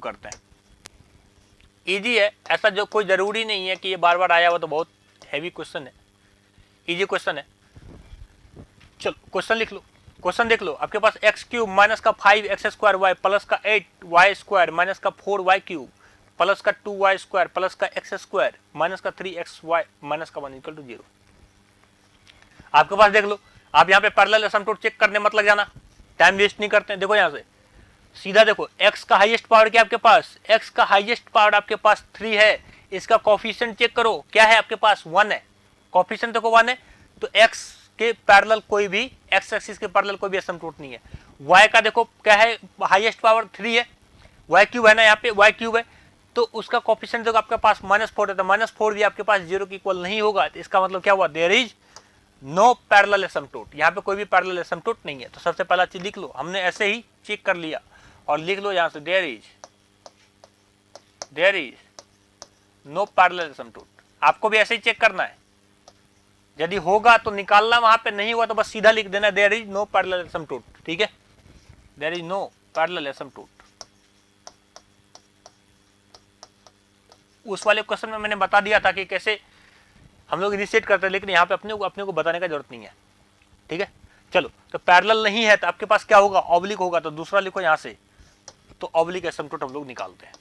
करते हैं। इजी है, ऐसा जो कोई ज़रूरी नहीं है कि ये बार बार आया हुआ तो बहुत हैवी क्वेश्चन है, इजी क्वेश्चन है। चलो क्वेश्चन लिख लो, क्वेश्चन देख लो। आपके पास एक्स क्यूब माइनस का 5x स्क्वायर वाई प्लस का 8y स्क्वायर माइनस का 4y क्यूब प्लस का 2y स्क्वायर प्लस का x स्क्वायर माइनस का 3xy माइनस का 1 इक्वल टू 0। आपके पास देख लो, आप यहाँ पे पैरेलल एसिम्पटोट चेक करने मत लग जाना, टाइम वेस्ट नहीं करते हैं। देखो यहाँ से सीधा देखो, x का हाईएस्ट पावर क्या आपके पास, x का हाईएस्ट पावर आपके पास 3 है। इसका कोफिशिएंट चेक करो, क्या है आपके पास 1 है, कोफिशिएंट देखो 1 है। तो x के पैरेलल कोई भी, x एक्सिस के पैरेलल कोई भी एसिम्पटोट नहीं है। y का देखो क्या है, हाईएस्ट पावर 3 है, y क्यूब है ना, यहाँ पे y क्यूब है, तो उसका कोफिशिएंट देखो आपके पास -4 है, तो -4 भी आपके पास 0 के इक्वल नहीं होगा। तो इसका मतलब क्या हुआ, देयर इज नो पैरेलल एसिम्पटोट, यहाँ पे कोई भी पैरेलल एसिम्पटोट नहीं है। तो सबसे पहला चीज लिख लो, हमने ऐसे ही चेक कर लिया, और लिख लो यहाँ से देयर इज नो पैरेलल एसिम्पटोट। आपको भी ऐसे ही चेक करना है, यदि होगा तो निकालना, वहां पे नहीं हुआ तो बस सीधा लिख देना देयर इज नो पैरेलल एसिम्पटोट। ठीक है, देयर इज नो पैरेलल एसिम्पटोट। उस वाले क्वेश्चन में मैंने बता दिया था कि कैसे हम लोग इनिशिएट करते हैं, लेकिन यहाँ पे अपने को बताने का जरूरत नहीं है। ठीक है, चलो, तो पैरेलल नहीं है तो आपके पास क्या होगा, ऑब्लिक होगा, तो दूसरा लिखो यहाँ से, तो ऑब्लिक एसिम्पटोट हम लोग निकालते हैं।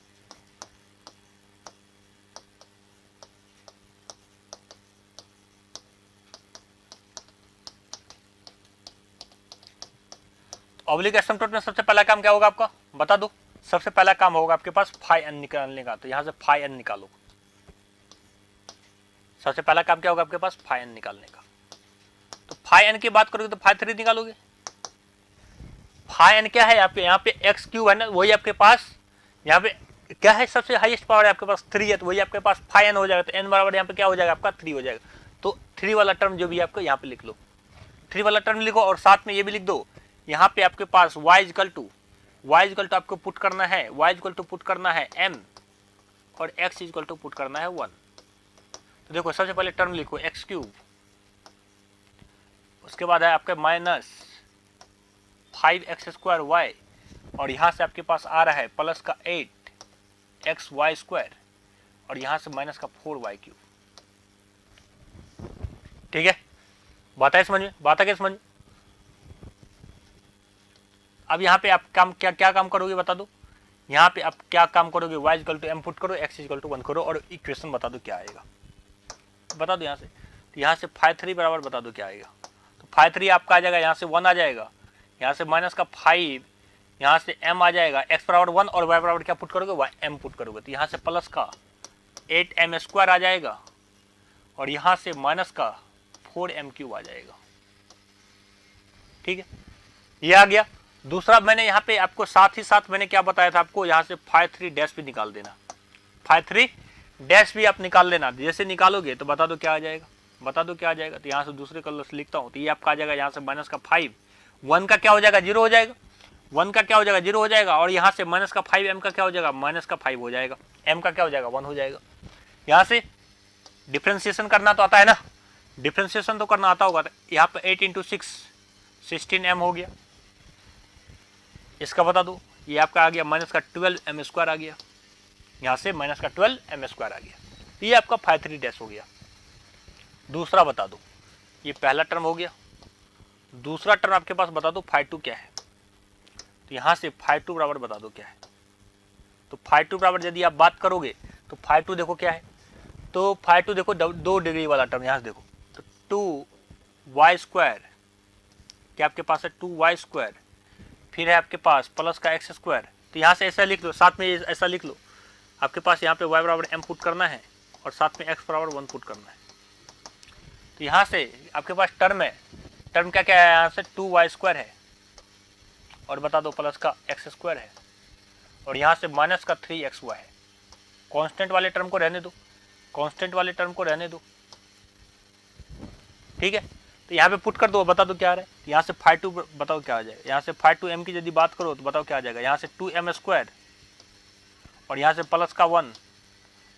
ऑब्लिक एसिम्पटोट में सबसे पहला काम क्या होगा आपका, बता दो। सबसे पहला काम होगा आपके पास फाई एन निकालने का, तो यहां से फाई एन निकालो। सबसे पहला काम क्या होगा आपके पास, फाई एन निकालने का। तो फाई एन की बात करोगे तो फाई 3 निकालोगे। फाई एन क्या है यहाँ पे एक्स क्यूब है ना, वही आपके पास यहाँ पे क्या है, सबसे हाईएस्ट पावर है आपके पास 3 है, तो वही आपके पास फाई एन हो जाएगा। तो एन बराबर यहाँ पे क्या हो जाएगा आपका 3 हो जाएगा। तो 3 वाला टर्म जो भी आपको यहाँ पे लिख लो, 3 वाला टर्म लिखो, और साथ में ये भी लिख दो, यहाँ पे आपके पास y इक्वल टू आपको पुट करना है, y इक्वल टू पुट करना है m, और x इक्वल टू पुट करना है 1। तो देखो सबसे पहले टर्म लिखो एक्स क्यूब, उसके बाद है आपके माइनस 5x स्क्वायर वाई, और यहाँ से आपके पास आ रहा है प्लस का 8xy स्क्वायर, और यहाँ से माइनस का 4y क्यूब। ठीक है, बात है समझ में, बात है क्या समझ में। अब यहाँ पे आप काम क्या काम करोगे बता दो, यहाँ पे आप क्या काम करोगे, y equal to m put करो, x इक्वल टू 1 करो, और इक्वेशन बता दो क्या आएगा, बता दो यहाँ से। तो यहाँ से फाई 3 बराबर बता दो क्या आएगा। तो फाई 3 आपका आ जाएगा, यहाँ से 1 आ जाएगा, यहाँ से माइनस का 5, यहाँ से m आ जाएगा, x बराबर 1, और y बराबर क्या पुट करोगे, m पुट करोगे। तो यहाँ से प्लस का 8m स्क्वायर आ जाएगा, और यहाँ से माइनस का 4m क्यूब आ जाएगा। ठीक है, ये आ गया। दूसरा मैंने यहाँ पे आपको साथ ही साथ मैंने क्या बताया था आपको, यहाँ से फाई 3 डैश भी निकाल देना, फाई 3 डैश भी आप निकाल लेना। जैसे निकालोगे तो बता दो क्या आ जाएगा, बता दो क्या आ जाएगा। तो यहाँ से दूसरे कलर से लिखता हूँ, तो ये आपका आ जाएगा, यहाँ से माइनस का 5, 1 का क्या हो जाएगा 0 हो जाएगा, 1 का क्या हो जाएगा 0 हो जाएगा, और यहाँ से माइनस का 5 m का क्या हो जाएगा, माइनस का 5 हो जाएगा, m का क्या हो जाएगा 1 हो जाएगा। यहाँ से डिफ्रेंसिएशन करना तो आता है ना, डिफ्रेंसिएशन तो करना आता होगा। यहाँ पे 8 × 6 16m हो गया, इसका बता दो, ये आपका आ गया माइनस का 12m स्क्वायर आ गया, यहाँ से माइनस का 12m स्क्वायर आ गया। ये आपका फाई 3 डैश हो गया। दूसरा बता दो, ये पहला टर्म हो गया। दूसरा टर्म आपके पास बता दो फाई 2 क्या है। तो यहाँ से फाई 2 बराबर बता दो क्या है। तो फाई 2 बराबर यदि आप बात करोगे तो फाई 2 देखो क्या है, तो फाई 2 देखो 2 डिग्री वाला टर्म, यहाँ से देखो, तो 2y स्क्वायर क्या आपके पास है 2y स्क्वायर, फिर है आपके पास प्लस का x स्क्वायर। तो यहाँ से ऐसा लिख लो, साथ में ऐसा लिख लो, आपके पास यहाँ पे y बराबर m पुट करना है, और साथ में x बराबर 1 पुट करना है। तो यहाँ से आपके पास टर्म है, टर्म क्या क्या है, यहाँ से 2y स्क्वायर है, और बता दो प्लस का x स्क्वायर है, और यहाँ से माइनस का 3xy है। कांस्टेंट वाले टर्म को रहने दो, कांस्टेंट वाले टर्म को रहने दो। ठीक है, तो यहाँ पे पुट कर दो, बता दो क्या आ रहा है। यहाँ से फाई 2 बताओ क्या आ जाएगा, यहाँ से फाई 2m की यदि बात करो तो बताओ क्या आ जाएगा, यहाँ से 2m स्क्वायर, और यहाँ से प्लस का 1,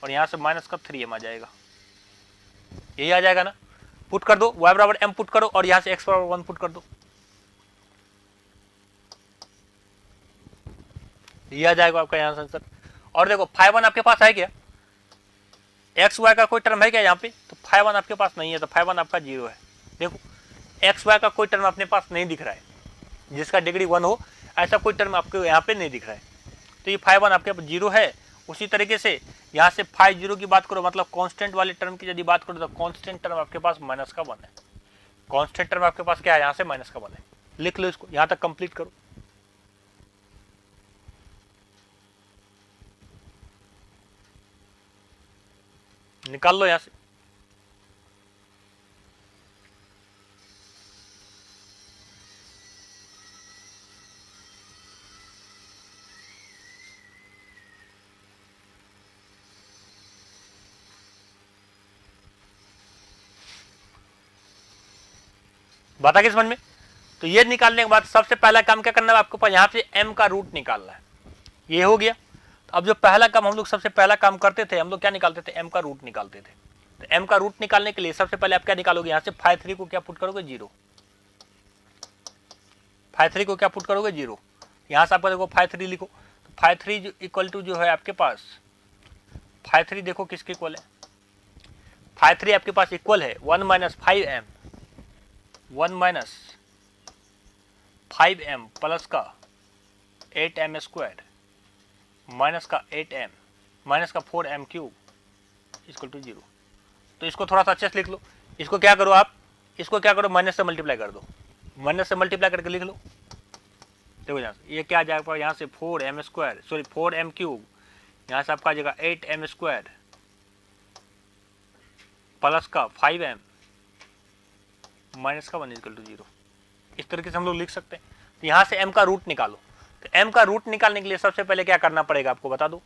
और यहाँ से माइनस का 3m आ जाएगा। यही आ जाएगा ना, पुट कर दो, y बराबर m पुट करो, और यहाँ से x बराबर 1 पुट कर दो, ये आ जाएगा आपका यहाँ से आंसर। और देखो फाइव वन आपके पास है क्या, एक्स वाई का कोई टर्म है क्या यहाँ पे, तो फाइव वन आपके पास नहीं है, तो फाइव वन आपका जीरो है। देखो एक्स वाई का कोई टर्म अपने पास नहीं दिख रहा है, जिसका डिग्री वन हो ऐसा कोई टर्म आपको यहाँ पे नहीं दिख रहा है, तो ये फाइव वन आपके पास जीरो है। उसी तरीके से यहाँ से फाइव जीरो की बात करो, मतलब कांस्टेंट वाले टर्म की यदि बात करो तो कांस्टेंट टर्म आपके पास माइनस का वन है। कांस्टेंट टर्म आपके पास क्या है, यहाँ से माइनस का वन है। लिख लो इसको, यहाँ तक कंप्लीट करो। निकाल लो यहाँ से। बात आ गई समझ में। तो ये निकालने के बाद सबसे पहला काम क्या करना है आपको, यहाँ से m का रूट निकालना है। ये हो गया। तो अब जो पहला काम हम लोग सबसे पहला काम करते थे, हम लोग क्या निकालते थे, m का रूट निकालते थे। तो m का रूट निकालने के लिए सबसे पहले आप क्या निकालोगे, यहाँ से 5 3 को क्या पुट करोगे, 0। 5 3 को क्या पुट करोगे, 0। यहाँ से आपका देखो 5 3 लिखो, तो 5 3 इक्वल टू जो है आपके पास 5 3 देखो किसके इक्वल है, 5 3 आपके पास इक्वल है 1 minus 5m, 1 minus 5m plus का 8m स्क्वायर माइनस का 8m माइनस का 4m क्यूब इक्वल टू 0। तो इसको थोड़ा सा अच्छे से लिख लो। इसको क्या करो आप, इसको क्या करो, माइनस से मल्टीप्लाई कर दो, माइनस से मल्टीप्लाई करके लिख लो। देखो यहाँ से ये क्या आ जाएगा, यहाँ से 4m square sorry 4m cube, यहाँ से आपका आ जाएगा 8m स्क्वायर प्लस का 5m माइनस का 1 इक्वल टू 0। इस तरीके से हम लोग लिख सकते हैं। तो यहाँ से m का रूट निकालो। तो m का रूट निकालने के लिए सबसे पहले क्या करना पड़ेगा आपको बता दो,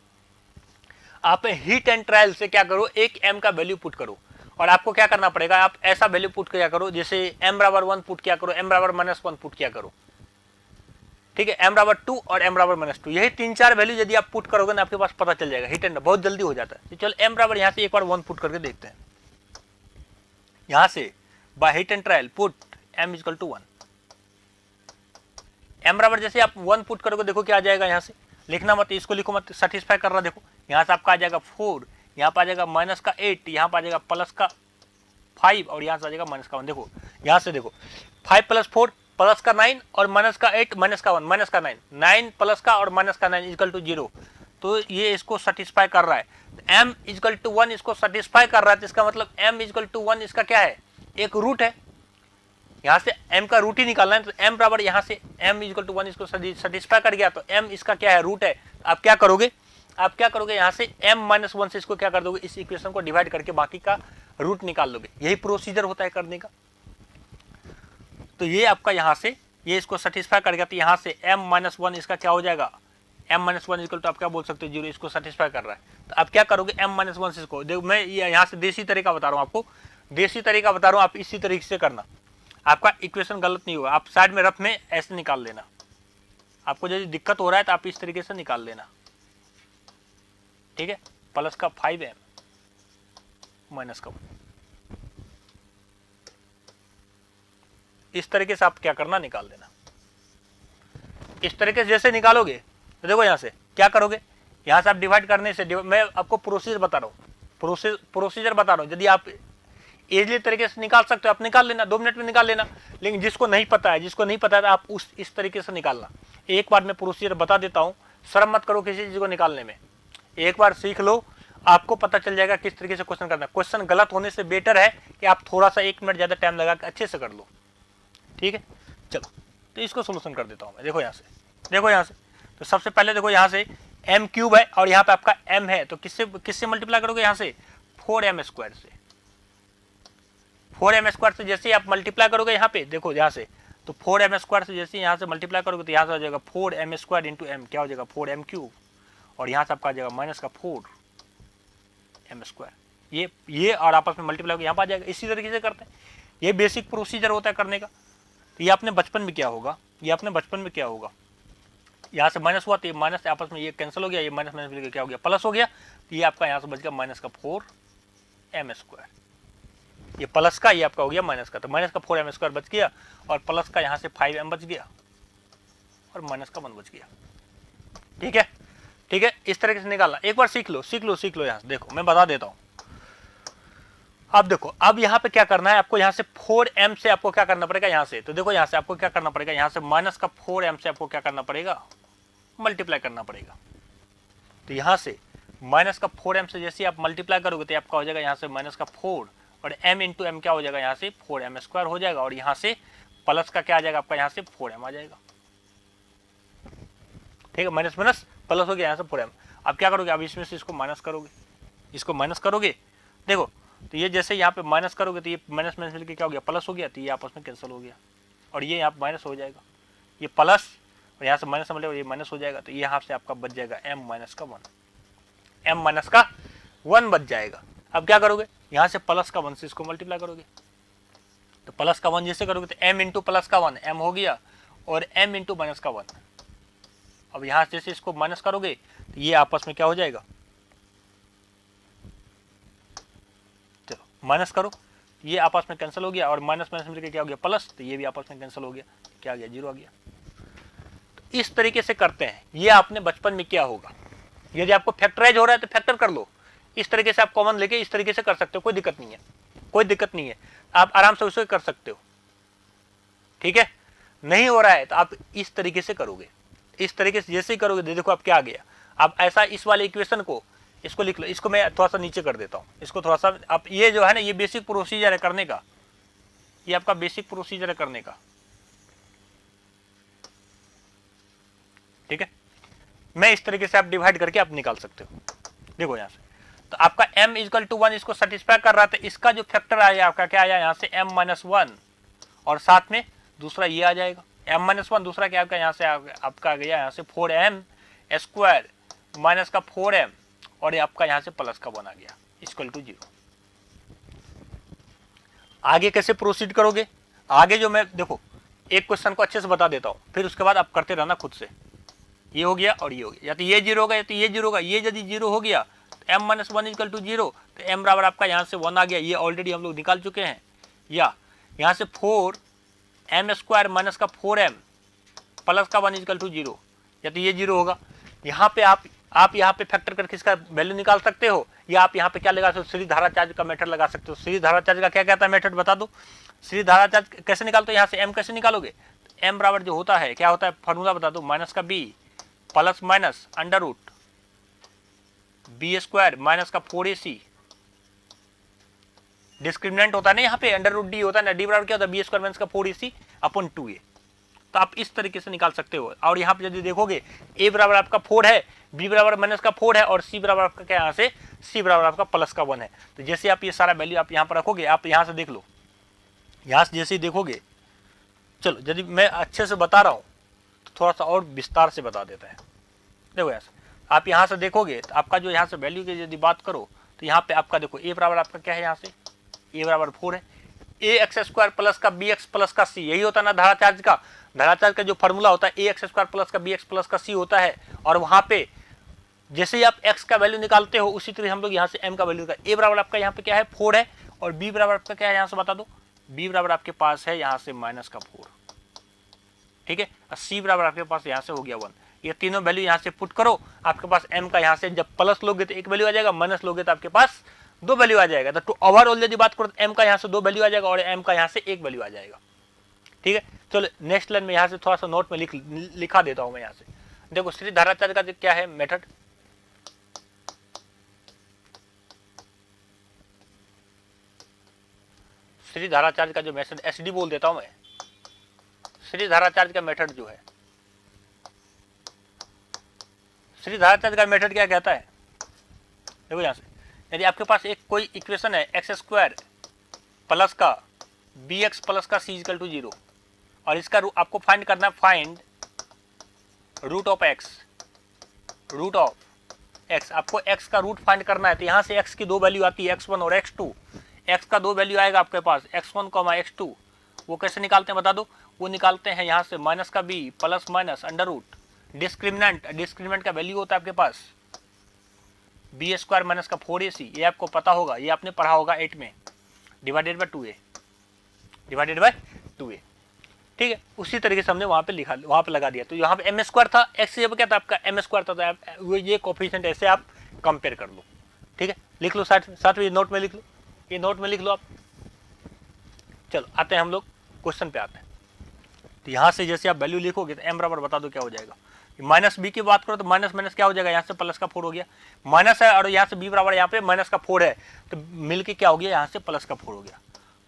आप हीट एंड ट्रायल से क्या करो, एक m का वैल्यू पुट करो, और आपको क्या करना पड़ेगा, आप ऐसा वैल्यू पुट किया करो जैसे m बराबर 1 पुट किया करो, m बराबर -1 पुट किया करो, ठीक है, m बराबर 2 और m बराबर -2, यही 3-4 वैल्यू यदि आप पुट करोगे ना आपके पास पता चल जाएगा। हीट एंड बहुत जल्दी हो जाता है। तो चलो m बराबर यहाँ से एक बार 1 पुट करके देखते हैं। यहाँ से by hit and trial put m equal to 1, m बराबर जैसे आप 1 पुट करोगे देखो क्या आ जाएगा, यहाँ से लिखना मत, इसको लिखो मत, सेटिस्फाई कर रहा देखो, यहाँ से आपका आ जाएगा 4, यहाँ पर आ जाएगा माइनस का 8, यहाँ पर आ जाएगा प्लस का 5 और यहाँ से आ जाएगा माइनस का 1। देखो यहाँ से देखो 5 प्लस 4 प्लस का 9 और माइनस का 8 माइनस का 1 माइनस का 9, 9 प्लस का और माइनस का 9 इक्वल टू 0। तो ये इसको सेटिस्फाई कर रहा है। m इक्वल टू 1 इसको सेटिस्फाई कर रहा है, तो इसका मतलब m इक्वल टू 1 इसका क्या है, एक रूट है। यहाँ से m का रूट ही निकालना है। तो m बराबर यहाँ से m इक्वल टू 1 इसको सेटिस्फाई कर गया, तो m इसका क्या है, रूट है। आप क्या करोगे, आप क्या करोगे, यहाँ से m-1 से इसको क्या कर दोगे, इस इक्वेशन को डिवाइड करके बाकी का रूट निकाल लोगे। यही प्रोसीजर होता है करने का। तो ये आपका यहाँ से ये इसको सेटिस्फाई कर गया, तो यहाँ से m-1 इसका क्या हो जाएगा, m-1 इक्वल टू आप क्या बोल सकते हो, 0। इसको सेटिस्फाई कर रहा है। तो आप क्या करोगे, m-1 से इसको देखो, मैं यहाँ से देसी तरीका बता रहा हूँ आपको, देसी तरीका बता रहा हूँ, आप इसी तरीके से करना, आपका इक्वेशन गलत नहीं होगा। आप साइड में रफ में ऐसे निकाल लेना, आपको यदि दिक्कत हो रहा है तो आप इस तरीके से निकाल लेना, ठीक है, प्लस का 5m माइनस का 1। इस तरीके से आप क्या करना, निकाल देना। इस तरीके से जैसे निकालोगे तो देखो यहाँ से क्या करोगे, यहाँ से आप डिवाइड करने से मैं आपको प्रोसीजर बता रहा हूँ, प्रोसीजर बता रहा हूँ। यदि आप इजीली तरीके से निकाल सकते हो आप निकाल लेना, 2 मिनट में निकाल लेना। लेकिन जिसको नहीं पता है आप इस तरीके से निकालना। एक बार मैं प्रोसीजर बता देता हूँ, शर्म मत करो किसी चीज को निकालने में, एक बार सीख लो, आपको पता चल जाएगा किस तरीके से क्वेश्चन करना है। क्वेश्चन गलत होने से बेटर है कि आप थोड़ा सा 1 मिनट ज्यादा टाइम लगा के अच्छे से कर लो, ठीक है। चलो तो इसको सोल्यूशन कर देता हूँ मैं। देखो यहाँ से तो सबसे पहले देखो यहाँ से m क्यूब है और यहाँ पे आपका m है, तो किससे मल्टीप्लाई करोगे, यहाँ से 4m स्क्वायर से। 4m स्क्वायर से जैसे आप मल्टीप्लाई करोगे यहाँ पे देखो यहाँ से, तो 4m स्क्वायर से जैसे यहाँ से मल्टीप्लाई करोगे तो यहाँ से आ जाएगा 4m स्क्वायर इंटू m, क्या हो जाएगा 4m क्यूब, और यहाँ से आपका आ जाएगा माइनस का 4m स्क्वायर। ये और आपस में मल्टीप्लाई होकर यहाँ पर आ जाएगा। इसी तरीके से करते हैं, ये बेसिक प्रोसीजर होता है करने का। तो ये आपने बचपन में क्या होगा, यहाँ से माइनस हुआ तो ये माइनस आपस में ये कैंसिल हो गया, ये माइनस माइनस मिलकर क्या हो गया, प्लस हो गया। तो ये आपका यहाँ से बच गया माइनस का 4m स्क्वायर, ये प्लस का, ये आपका हो गया माइनस का। तो माइनस का 4m स्क्वायर बच गया और प्लस का यहाँ से 5m बच गया और माइनस का 1 बच गया, ठीक है। ठीक है, इस तरीके से निकालना, एक बार सीख लो यहाँ से। देखो मैं बता देता हूँ। अब देखो, अब यहाँ पे क्या करना है आपको, यहाँ से 4m से आपको क्या करना पड़ेगा यहाँ से, तो देखो यहाँ से आपको क्या करना पड़ेगा, यहाँ से माइनस का 4m से आपको क्या करना पड़ेगा, मल्टीप्लाई करना पड़ेगा। तो यहाँ से माइनस का 4m से जैसे आप मल्टीप्लाई करोगे तो आपका हो जाएगा यहाँ से माइनस का 4 और m इंटू एम क्या हो जाएगा, यहाँ से 4m स्क्वायर हो जाएगा, और यहाँ से प्लस का क्या आ जाएगा आपका, यहाँ से 4m आ जाएगा। ठीक है, माइनस माइनस प्लस हो गया, यहाँ से 4m। अब क्या करोगे, अब इसमें से इसको माइनस करोगे, इसको माइनस करोगे, देखो तो ये जैसे यहाँ पे माइनस करोगे तो ये माइनस माइनस मिलकर क्या हो गया, प्लस हो गया, तो ये आपस में कैंसिल हो गया और ये यहाँ माइनस हो जाएगा, ये प्लस और यहाँ से माइनस मिलेगा, ये माइनस हो जाएगा, तो यहाँ से आपका बच जाएगा m माइनस का 1, m माइनस का 1 बच जाएगा। अब क्या करोगे, यहाँ से प्लस का 1 से इसको मल्टीप्लाई करोगे, तो प्लस का 1 जैसे करोगे तो m इंटू प्लस का 1 m हो गया और m इंटू माइनस का 1। अब यहाँ से जैसे इसको माइनस करोगे तो ये आपस में क्या हो जाएगा, चलो माइनस करो, ये आपस में कैंसिल हो गया और माइनस माइनस मिलकर क्या हो गया प्लस, तो ये भी आपस में कैंसिल हो गया, क्या आ गया, 0 आ गया। तो इस तरीके से करते हैं, ये आपने बचपन में किया होगा। यदि आपको फैक्टराइज हो रहा है तो फैक्टर कर लो, इस तरीके से आप कॉमन लेके इस तरीके से कर सकते हो, कोई दिक्कत नहीं है, कोई दिक्कत नहीं है, आप आराम से उसे कर सकते हो। ठीक है, नहीं हो रहा है तो आप इस तरीके से करोगे, इस तरीके से जैसे ही करोगे देखो आप क्या आ गया। आप ऐसा इस वाले इक्वेशन को इसको लिख लो, इसको मैं थोड़ा सा नीचे कर देता हूँ, इसको थोड़ा सा आप, ये जो है ना ये बेसिक प्रोसीजर है करने का, ये आपका बेसिक प्रोसीजर है करने का। ठीक है, मैं इस तरीके से आप डिवाइड करके आप निकाल सकते हो। देखो यहाँ से तो आपका m इक्वल टू 1 इसको सेटिस्फाई कर रहा था, इसका जो फैक्टर आया आपका क्या आया, यहाँ से m माइनस 1 और साथ में दूसरा ये आ जाएगा m माइनस 1, दूसरा क्या आपका यहाँ से आपका आ गया यहाँ से 4m स्क्वायर माइनस का 4m और ये आपका यहाँ से प्लस का 1 आ गया इक्वल टू 0। आगे कैसे प्रोसीड करोगे, आगे जो मैं देखो एक क्वेश्चन को अच्छे से बता देता हूँ, फिर उसके बाद आप करते रहना खुद से। ये हो गया और ये हो गया, या तो ये 0 होगा या तो ये 0 होगा, ये यदि 0 हो गया तो m माइनस 1 इक्वल टू 0, तो m बराबर आपका यहाँ से 1 आ गया, ये ऑलरेडी हम लोग निकाल चुके हैं। या यहाँ से 4m स्क्वायर माइनस का 4m प्लस का 1 इक्वल टू 0, या तो ये 0 होगा। यहाँ पे आप यहाँ पे फैक्टर करके इसका वैल्यू निकाल सकते हो, या आप यहाँ पे क्या लगा सकते हो, सीधी धारा चार्ज का मेथड लगा सकते हो। सीधी धारा चार्ज का क्या कहता है मेथड बता दो, सीधी धारा चार्ज कैसे निकालते हो, यहाँ से m कैसे निकालोगे, m बराबर जो होता है क्या होता है, फॉर्मूला बता दो, माइनस का b plus minus under root b square minus का 4ac, डिस्क्रिमिनेंट होता है ना यहाँ पे अंडर रूट डी होता है ना, डी बराबर क्या होता है बी स्क्वायर माइनस का 4ac अपॉन 2a। तो आप इस तरीके से निकाल सकते हो। और यहाँ पे यदि देखोगे a बराबर आपका 4 है, b बराबर माइनस का 4 है और c बराबर आपका क्या, यहाँ से c बराबर आपका प्लस का 1 है। तो जैसे आप ये सारा वैल्यू आप यहाँ पर रखोगे, आप यहाँ से देख लो, यहाँ से जैसे ही देखोगे, चलो यदि मैं अच्छे से बता रहा हूँ तो थोड़ा सा और विस्तार से बता देता है। देखो यहाँ से आप यहाँ से देखोगे तो आपका जो यहाँ से वैल्यू की यदि बात करो तो यहाँ पे आपका देखो a बराबर आपका क्या है, यहाँ से a बराबर 4 है, ए एक्स स्क्वायर प्लस का बी एक्स प्लस का सी, यही होता है ना धारा चार्ज का। धारा चार्ज का जो फॉर्मूला होता है ए एक्स स्क्वायर प्लस का बी एक्स प्लस का सी होता है, और वहाँ पे जैसे ही आप x का वैल्यू निकालते हो उसी तरह हम लोग यहाँ से m का वैल्यू का, a बराबर आपका यहाँ पे क्या है 4 है, और b बराबर आपका क्या है यहाँ से बता दो, b बराबर आपके पास है यहाँ से माइनस का 4, ठीक है, और c बराबर आपके पास यहाँ से हो गया 1। ये तीनों वैल्यू यहाँ से पुट करो, आपके पास m का यहाँ से जब प्लस लोगे तो एक वैल्यू आ जाएगा, माइनस लोगे तो आपके पास 2 वैल्यू आ जाएगा। तो ओवरऑल यदि बात करो तो m का यहाँ से 2 वैल्यू आ जाएगा और m का यहाँ से 1 वैल्यू आ जाएगा। ठीक है, चलो नेक्स्ट लाइन में यहाँ से थोड़ा सा नोट में लिखा देता हूँ मैं यहाँ से। देखो सीधी धारा चार्ज का क्या है मेथड, सीधी धारा चार्ज का जो मेथड एसडी बोल देता हूँ मैं। सीधी धारा चार्ज का मेथड जो है, सीधी धारा चार्ज का मेथड क्या कहता है, देखो यहाँ से यदि आपके पास एक कोई इक्वेशन है एक्स स्क्वायर प्लस का बी एक्स प्लस का सी इक्वल टू 0, और इसका आपको फाइंड करना है, find root of x, root of x, आपको एक्स का रूट फाइंड करना है। तो यहाँ से एक्स की 2 वैल्यू आती है x1 और x2, एक्स का 2 वैल्यू आएगा आपके पास x1, x2, वो कैसे निकालते हैं बता दो, वो निकालते हैं यहाँ से माइनस का b plus minus under root discriminant, discriminant का वैल्यू होता है आपके पास बी स्क्वायर माइनस का 4ac, ये आपको पता होगा, ये आपने पढ़ा होगा 8 में, divided by 2a, divided by 2a। ठीक है, उसी तरीके से हमने वहां पे लिखा, वहां पे लगा दिया। तो यहाँ पे एम स्क्वायर था, एक्स जब क्या था आपका एम स्क्वायर था, तो ये कोफिशिएंट ऐसे आप कंपेयर कर लो। ठीक है, लिख लो साथ में, नोट में लिख लो, ये नोट में लिख लो आप। चलो आते हैं हम लोग क्वेश्चन पे आते हैं। तो यहाँ से जैसे आप वैल्यू लिखोगे तो एम बराबर बता दो क्या हो जाएगा। माइनस बी की बात करो तो माइनस माइनस क्या हो जाएगा, यहाँ से प्लस का 4 हो गया, माइनस है और यहाँ से बी बराबर यहाँ पे माइनस का 4 है, तो मिलके क्या हो गया, यहाँ से प्लस का 4 हो गया,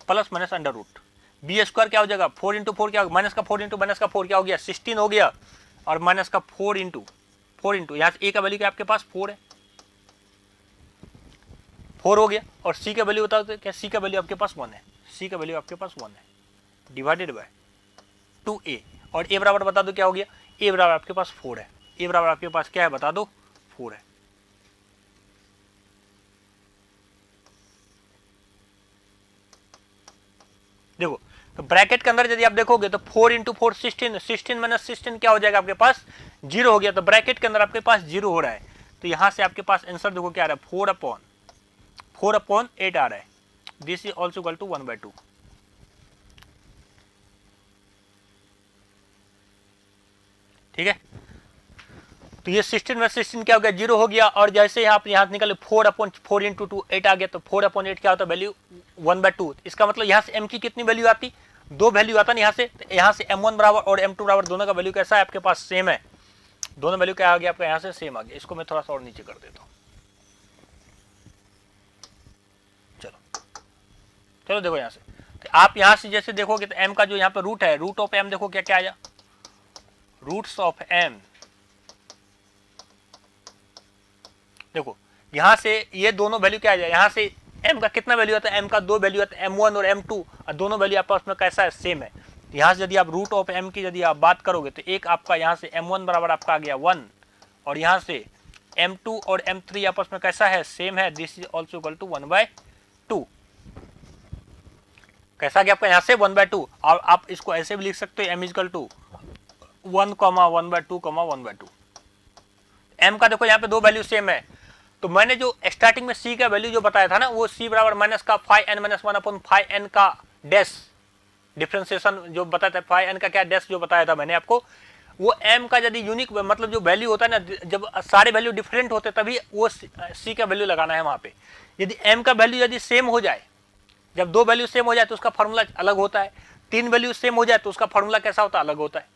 plus minus under root b square क्या हो जाएगा, 4 इंटू 4 क्या होगा, माइनस का 4 इंटू माइनस का 4 क्या हो गया, 16 हो गया, और माइनस का 4 इंटू यहाँ से ए का वैल्यू क्या आपके पास 4 है, 4 हो गया, और सी का वैल्यू बता दो क्या, सी का वैल्यू आपके पास 1 है, सी का वैल्यू आपके पास 1 है, डिवाइडेड बाय 2a, और ए बराबर बता दो क्या हो गया, ए बराबर आपके पास 4 है, ए बराबर आपके पास क्या है बता दो 4 है। देखो तो ब्रैकेट के अंदर यदि आप देखोगे तो 4 इंटू 4 16, 16 माइनस 16 क्या हो जाएगा आपके पास 0 हो गया, तो ब्रैकेट के अंदर आपके पास 0 हो रहा है, तो यहां से आपके पास आंसर देखो क्या आ रहा है, 4/8 आ रहा है, this is also equal to 1/2। ठीक है, तो ये 16 में 16 क्या हो गया 0 हो गया, और जैसे यहाँ आप यहाँ निकले 4/4 इंटू 2 8 आ गया, तो 4/8 क्या होता है वैल्यू 1/2। इसका मतलब यहाँ से m की कितनी वैल्यू आती, 2 वैल्यू आता ना यहाँ से, तो यहाँ से m1 बराबर और m2 बराबर दोनों का वैल्यू कैसा है आपके पास सेम है, दोनों वैल्यू क्या आ गया आपका यहाँ से सेम आ गया। इसको मैं थोड़ा सा और नीचे कर देता हूँ। चलो देखो यहाँ से, तो आप यहाँ से जैसे देखोगे तो m का जो यहाँ पे रूट है, रूट ऑफ m देखो क्या क्या आया, रूट्स ऑफ m, देखो यहां से ये दोनों वैल्यू क्या आ जाए, यहां से m का कितना वैल्यू आता है, m का 2 वैल्यू आता है, m1 और m2, और दोनों वैल्यू आपस में कैसा है सेम है। यहां से यदि आप रूट ऑफ m की यदि आप बात करोगे तो एक आपका यहां से m1 बराबर आपका आ गया 1, और यहां से m2 और m3 आपस में कैसा है सेम है, this is also equal to 1/2। कैसा गया आपका यहां से 1/2, और आप इसको ऐसे भी लिख सकते हो m इक्वल टू 1, 1/2, 1/2। m का देखो यहाँ पे 2 वैल्यू सेम है, तो मैंने जो स्टार्टिंग में c का वैल्यू जो बताया था ना, वो c बराबर माइनस का 5n-1/5n का डैश डिफरेंशिएशन जो बताया था, 5n का क्या डैश जो बताया था मैंने आपको, वो m का यदि यूनिक मतलब जो वैल्यू होता है ना, जब सारे वैल्यू डिफरेंट होते तभी वो c का वैल्यू लगाना है वहां पे। यदि m का वैल्यू यदि सेम हो जाए, जब 2 वैल्यू सेम हो जाए तो उसका फॉर्मूला अलग होता है, 3 वैल्यू सेम हो जाए तो उसका फॉर्मूला कैसा होता है, अलग होता है।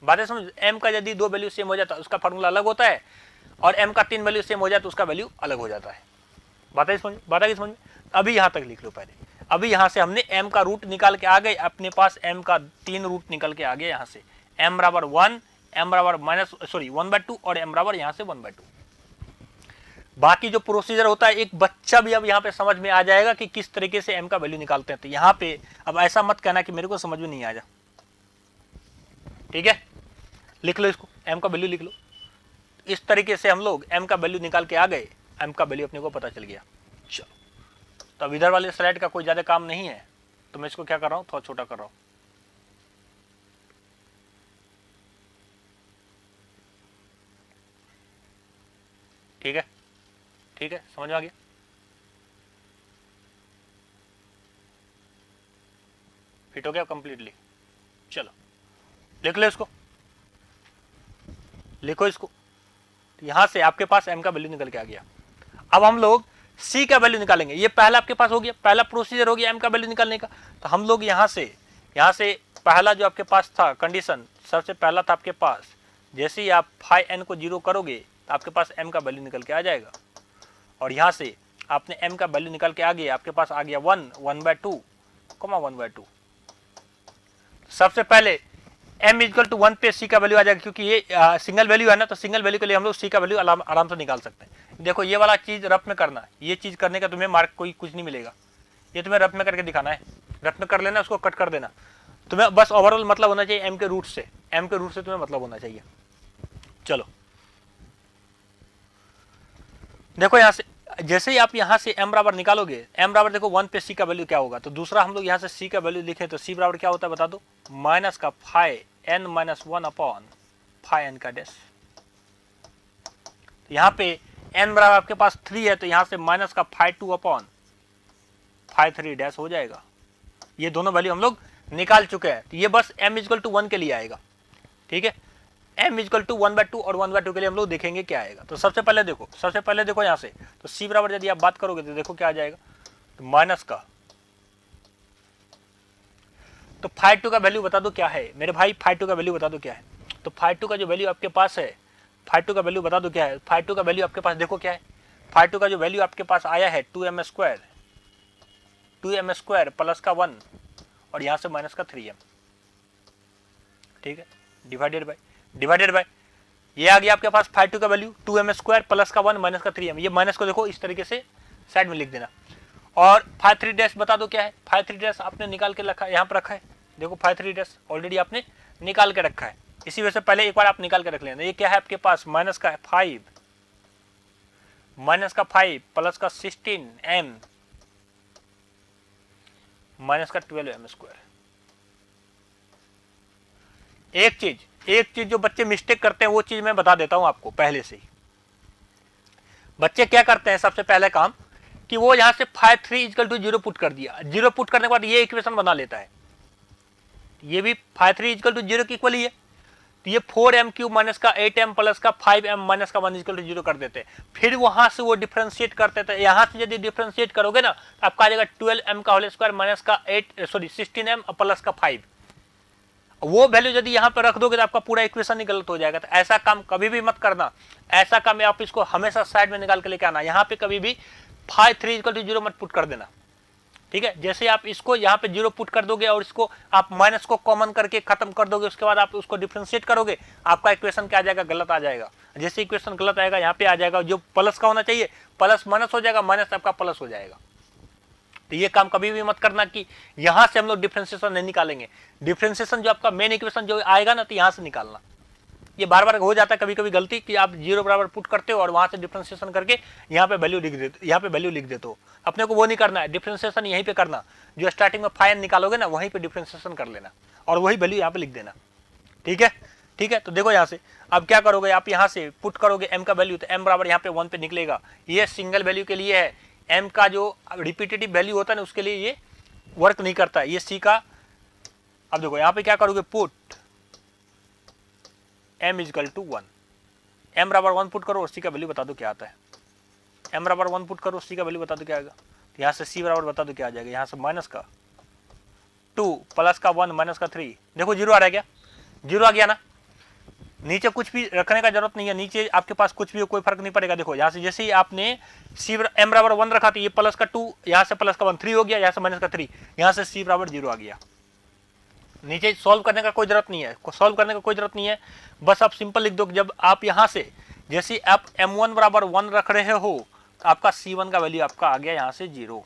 बातें समझ, m का यदि 2 वैल्यू सेम हो जाता है उसका फॉर्मूला अलग होता है, और m का 3 वैल्यू सेम हो जाए तो उसका वैल्यू अलग हो जाता है। बात की समझ में, अभी यहां तक लिख लो पहले। अभी यहां से हमने m का रूट निकाल के आ गए, अपने पास m का 3 रूट निकल के आ गए, यहां से m बराबर 1, m बराबर -1/2 और m बराबर यहां से 1/2। बाकी जो प्रोसीजर होता है एक बच्चा भी अब यहाँ पे समझ में आ जाएगा कि किस तरीके से m का वैल्यू निकालते हैं। तो यहाँ पे अब ऐसा मत कहना कि मेरे को समझ में नहीं आ जा, ठीक है, लिख लो इसको, m का वैल्यू लिख लो। इस तरीके से हम लोग m का वैल्यू निकाल के आ गए, m का वैल्यू अपने को पता चल गया। चलो, तो अब इधर वाले स्लाइड का कोई ज्यादा काम नहीं है, तो मैं इसको क्या कर रहा हूँ, थोड़ा छोटा कर रहा हूँ। ठीक है, ठीक है, समझ में आ गया। फिट हो गया कंप्लीटली। चलो लिख लो इसको, लिखो इसको। यहां से आपके पास m का वैल्यू निकल के आ गया। अब हम लोग c का वैल्यू निकालेंगे। ये पहला आपके पास हो गया, पहला प्रोसीजर हो गया m का वैल्यू निकालने का। तो हम लोग यहां से पहला जो आपके पास था कंडीशन, सबसे पहला था आपके पास, जैसे ही आप 5n को 0 करोगे तो आपके पास m का वैल्यू निकल के आ जाएगा, और यहां से आपने m का वैल्यू निकल के आ गया, आपके पास आ गया 1/2, 1/2। सबसे पहले m इक्वल टू 1 पे c का वैल्यू आ जाएगा, क्योंकि ये सिंगल वैल्यू है ना, तो सिंगल वैल्यू के लिए हम लोग c का वैल्यू आराम से निकाल सकते हैं। देखो ये वाला चीज रफ में करना है, ये चीज करने का तुम्हें मार्क कोई कुछ नहीं मिलेगा, ये तुम्हें रफ में करके दिखाना है। रफ में कर लेना, उसको कट कर देना, तुम्हें बस ओवरऑल मतलब होना चाहिए m के रूट से, तुम्हें मतलब होना चाहिए। चलो देखो यहां से जैसे ही आप यहां से m बराबर निकालोगे, m बराबर देखो 1 पे c का वैल्यू क्या होगा, तो दूसरा हम लोग यहां से c का वैल्यू लिखे तो c बराबर क्या होता है बता दो, माइनस का 5n-1/5n का डैश। तो यहाँ पे n बराबर आपके पास 3 है, तो यहां से माइनस का 5/2/5/3 डैश हो जाएगा। ये दोनों वैल्यू हम लोग निकाल चुके हैं, तो ये बस m इक्वल टू 1 के लिए आएगा। ठीक है, m इक्वल टू 1/2 और 1/2 के लिए हम लोग देखेंगे क्या आएगा। तो सबसे पहले देखो यहाँ से, तो c बराबर यदि आप बात करोगे तो देखो क्या आ जाएगा, तो माइनस का, तो φ2 का वैल्यू बता दो क्या है मेरे भाई, φ2 का वैल्यू बता दो क्या है। तो φ2 का जो वैल्यू आपके पास है, φ2 का वैल्यू बता दो क्या है। φ2 का वैल्यू आपके पास देखो क्या है, φ2 का जो वैल्यू आपके पास आया है 2m² प्लस का 1 और यहाँ से माइनस का 3m। ठीक है, डिवाइडेड बाय ये आ गया आपके पास φ2 का वैल्यू 2m² प्लस का 1 माइनस का 3m। ये माइनस को देखो इस तरीके से साइड में लिख देना। और φ3 बता दो क्या है। φ3 आपने निकाल के रखा है, यहाँ पर रखा है, देखो φ3 ऑलरेडी आपने निकाल के रखा है। इसी वजह से पहले एक बार आप निकाल के रख लेना। ये क्या है आपके पास, माइनस का 5 प्लस का 16m माइनस का 12m²। एक चीज जो बच्चे मिस्टेक करते हैं वो चीज मैं बता देता हूं आपको पहले से ही। बच्चे क्या करते हैं, सबसे पहले काम कि वो यहां से φ3 इक्वल टू 0 पुट कर दिया। 0 पुट करने के बाद ये इक्वेशन बना लेता है, ये भी φ3 इक्वल टू 0 की इक्वल ही है। तो ये 4m³ माइनस का 8m प्लस का 5m माइनस का 1 इक्वल टू 0 कर देते हैं। फिर वहां से वो डिफरेंशिएट करते थे। यहां से यदि डिफरेंशिएट करोगे ना तो आपका आ जाएगा 12m का होल स्क्वायर माइनस का 16m प्लस का 5। वो वैल्यू यदि यहाँ पे रख दोगे तो आपका पूरा इक्वेशन ही गलत हो जाएगा। तो ऐसा काम कभी भी मत करना। ऐसा काम आप इसको हमेशा साइड में निकाल के लेके आना। यहाँ पे कभी भी φ3 इक्वल टू 0 मत पुट कर देना। ठीक है, जैसे आप इसको यहाँ पे 0 पुट कर दोगे और इसको आप माइनस को कॉमन करके खत्म कर दोगे, उसके बाद आप उसको डिफरेंशिएट करोगे, आपका इक्वेशन क्या आ जाएगा, गलत आ जाएगा। जैसे इक्वेशन गलत आएगा यहाँ पे आ जाएगा, जो प्लस का होना चाहिए प्लस माइनस हो जाएगा, माइनस आपका प्लस हो जाएगा। तो ये काम कभी भी मत करना कि यहां से हम लोग डिफरेंशिएशन नहीं निकालेंगे। डिफरेंशिएशन जो आपका मेन इक्वेशन जो आएगा ना, तो यहां से निकालना। ये बार बार हो जाता है कभी कभी गलती कि आप 0 बराबर पुट करते हो और वहां से डिफरेंशिएशन करके यहाँ पे वैल्यू लिख देते हो। अपने को वो नहीं करना है, डिफरेंशिएशन यहीं पे करना। जो स्टार्टिंग में फाइन निकालोगे ना, वहीं पे डिफरेंशिएशन कर लेना और वही वैल्यू यहाँ पे लिख देना। ठीक है, तो देखो यहाँ से अब क्या करोगे, आप यहाँ से पुट करोगे m का वैल्यू, तो m बराबर यहाँ पे 1 पे निकलेगा। ये सिंगल वैल्यू के लिए है, m का जो रिपीटेटिव वैल्यू होता है ना उसके लिए ये वर्क नहीं करता है, ये c का। अब देखो यहाँ पे क्या करोगे, put m equal to 1, m बराबर 1 पुट करो और c का वैल्यू बता दो क्या आता है। m बराबर 1 पुट करो, c का वैल्यू बता दो क्या आएगा। तो यहाँ से c बराबर बता दो क्या आ जाएगा, यहाँ से माइनस का 2 प्लस का 1 माइनस का 3। देखो 0 आ रहा है क्या, 0 आ गया ना। नीचे कुछ भी रखने का जरूरत नहीं है, नीचे आपके पास कुछ भी हो कोई फर्क नहीं पड़ेगा। देखो यहाँ से जैसे ही आपने m बराबर 1 रखा तो ये प्लस का 2, यहाँ से प्लस का 1 3 हो गया, यहाँ से माइनस का 3, यहाँ से c बराबर 0 आ गया। नीचे सॉल्व करने का कोई जरूरत नहीं है, बस आप सिंपल लिख दो। जब आप यहाँ से जैसे आप m1 बराबर 1 रख रहे हो तो आपका c1 का वैल्यू आपका आ गया यहाँ से 0।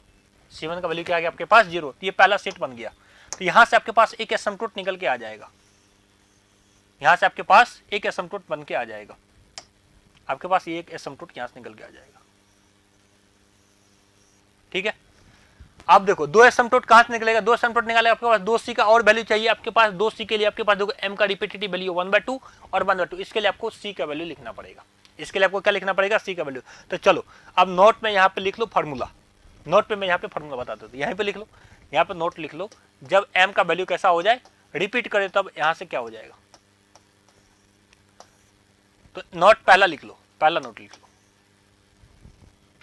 c1 का वैल्यू क्या आ गया आपके पास 0, तो ये पहला सेट बन गया। तो यहाँ से आपके पास एक एसिम्पटोट निकल के आ जाएगा, यहाँ से आपके पास एक एसिम्पटोट बन के आ जाएगा, आपके पास ये एक एसिम्पटोट यहाँ से निकल के आ जाएगा। ठीक है, अब देखो 2 एसिम्पटोट कहाँ से निकलेगा, 2 एसिम्पटोट निकालेगा आपके पास 2c का और वैल्यू चाहिए आपके पास। 2c के लिए आपके पास देखो m का रिपीटेटिव वैल्यू 1/2 और 1/2, इसके लिए आपको c का वैल्यू लिखना पड़ेगा। इसके लिए आपको क्या लिखना पड़ेगा, c का वैल्यू। तो चलो अब नोट में यहाँ पे लिख लो फार्मूला, नोट पे मैं यहाँ पे फार्मूला बता देता हूँ, यहाँ पे लिख लो, यहाँ पे नोट लिख लो। जब m का वैल्यू कैसा हो जाए रिपीट करे तब यहाँ से क्या हो जाएगा, तो नोट पहला लिख लो, पहला नोट लिख लो।